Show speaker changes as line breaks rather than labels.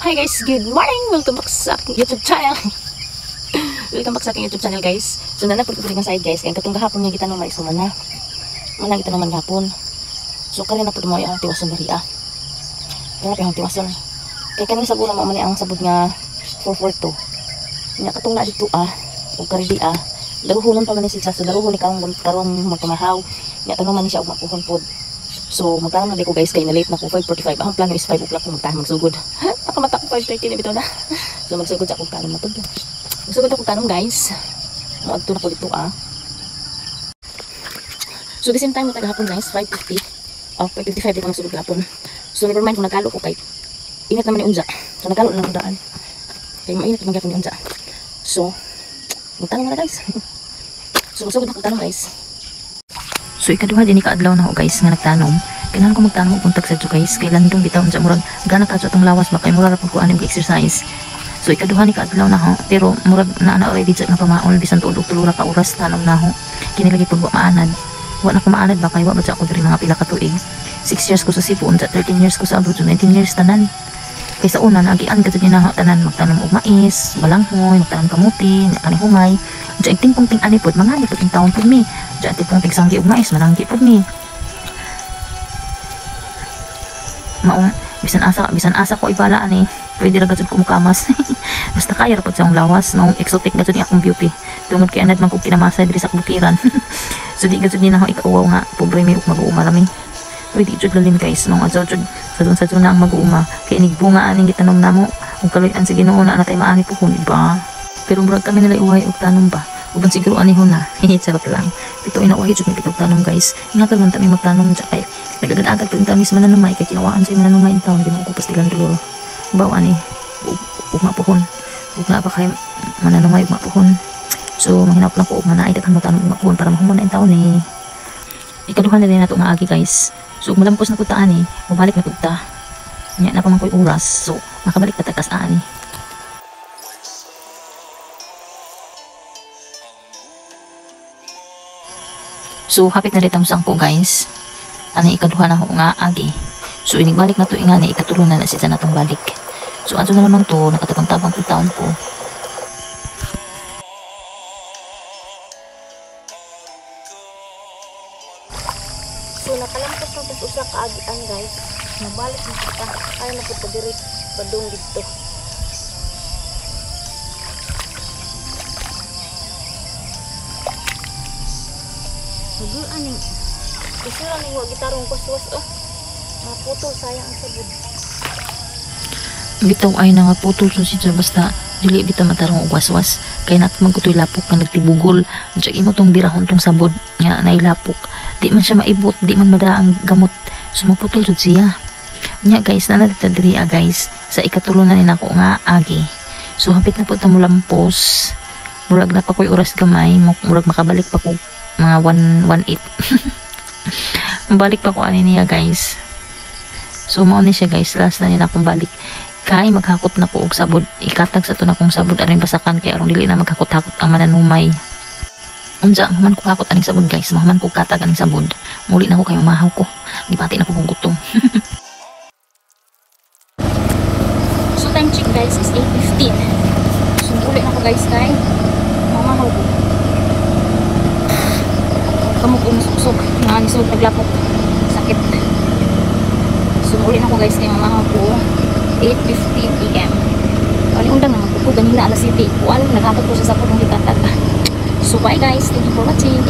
Hi guys, good morning! Welcome back sa aking YouTube channel. Welcome back sa aking YouTube channel guys. So nanapod ko rin side guys. Kaya katong gahapon niya kita nung may sumana. Manang kita naman gahapon. So karin na po mo yung tiwason bariya. Kaya yung tiwason. Kaya kanang sabura mo man ang sabod nga 442. Nya katong na dito o karidi daruhunon pa man ni siya. So daruhon ni karong magpamahaw. Nya tanong man ni siya og mapuhon pod. So magtanong na ko guys kay na late na ko 5:45. Ang plano is 5 o'clock ko magsugod. Ako mata ko 5:30 na bitaw na. So magsugod sa akong kanon na pod. Magsugod ako kanon guys. Moadto na ko dito So the same time na tagahapon guys 5:50. 5:55 dito magsugod gahapon. So never mind kung nagalo ko kay init naman yung unja. So nagalo na ng daan. Kay mainit naman gyapon yung unja. So magtanong na guys. So magsugod ako kanon guys. So ikaduha din ikaadlaw na ho guys nga nagtanom. Kailangan ko magtanom og buntag sa dyo guys. Kailan dong bitaw sa murag gana ka sa atong lawas ba kay murag ra pud ko anim exercise. So ikaduha ni kaadlaw na ho pero murag naa already sa nga pamaol bisan tuod og tulura ka oras tanom na ho. Kini lagi pud wa maanad. Wa na ko maanad ba kay wa ba ako diri mga pila ka tuig. 6 years ko sa Cebu unsa 13 years ko sa abroad 19 years tanan. Kay sa una naagian ka na ho tanan magtanom og mais, balanghoy, magtanom kamuti, ani humay. Diyan tingpong ting ani pod mga pud ting taon pud mi. Diyan tingpong ting sanggi og mais mananggi pud mi. Maong bisan asa ko ibala ani. Pwede ra gud ko mukamas. Basta kaya ra pud sa akong lawas, no exotic gud ni akong beauty. Tungod kay anad man ko kinamasa diri sa bukiran. So di gud ni na ho ikaw nga pobre mi ug mag-uuma lami. Pwede jud lalim guys nung adto jud sa jud na ang mag-uuma kay inig bunga aning gitanom namo ug kaloy-an sa Ginoo na natay maani po kun ba. Pero murag kami nila uhay og tanom ba. Uban siguro anihon na. Charot lang. Pito inauhay jud mi pitog tanom guys. Ingatan man ta mi magtanom sa kay nagagad-agad pud tamis mananumay kay kinawaan sa mananumay in taon ginoo ko pastigan dulo. Baw ani ug mapuhon. Ug na pa kay mananumay ug mapuhon. So mahinap lang ko og manaay daghan mo tanom ug mapuhon para mahumon na in taon ni. Ikaduha na din nato nga agi guys. So malampos na pud ta ani, mabalik na pud ta. Nya na pa man koy oras. So makabalik ta takas ani. So hapit na ditang sangko guys. Ani ikaduha na ho nga agi. So inigbalik na to ingani ikatulo na siya natong balik. So adto na naman to nakatabang-tabang pud taon ko. So nakalampos na tas usa ka agian guys. Nabalik na kita. Kaya na pud ta diri padung dito. Huwag aning gusto lang yung gitarong kuswas maputol sayang ang sabod bitaw ay nangaputol so siya basta dili bitaw matarong og waswas kay natman ko to'y lapok na nagtibugol at imo tong birahon tong sabod nga nailapok di man siya maibot di man madara ang gamot so maputol jud siya nya guys nanadita diri guys sa ikatulo na nako nga agi so hapit na po ta mo lampos murag na pa ko'y oras gamay murag makabalik pa ko mga 118 balik pa ko ani niya guys so mao ni siya guys last na nila akong balik kay maghakot na ko og sabod ikatag sa to na kong sabod aring basakan kay aron dili na maghakot-hakot ang mananumay unsa man ko hakot aning sabod guys man ko katag aning sabod muli na ko kay umahaw ko gipati na ko kung gutom so time check guys is 8:15 so muli na ko guys kay mamahaw ko kamog umusok nangisog naglapok sakit so muli na ko guys kay mamahaw ko 8:15 AM kali undang naman ko ganina alas 7 kuan naghakot ko sa sapod ng likatag so bye guys, thank you for watching.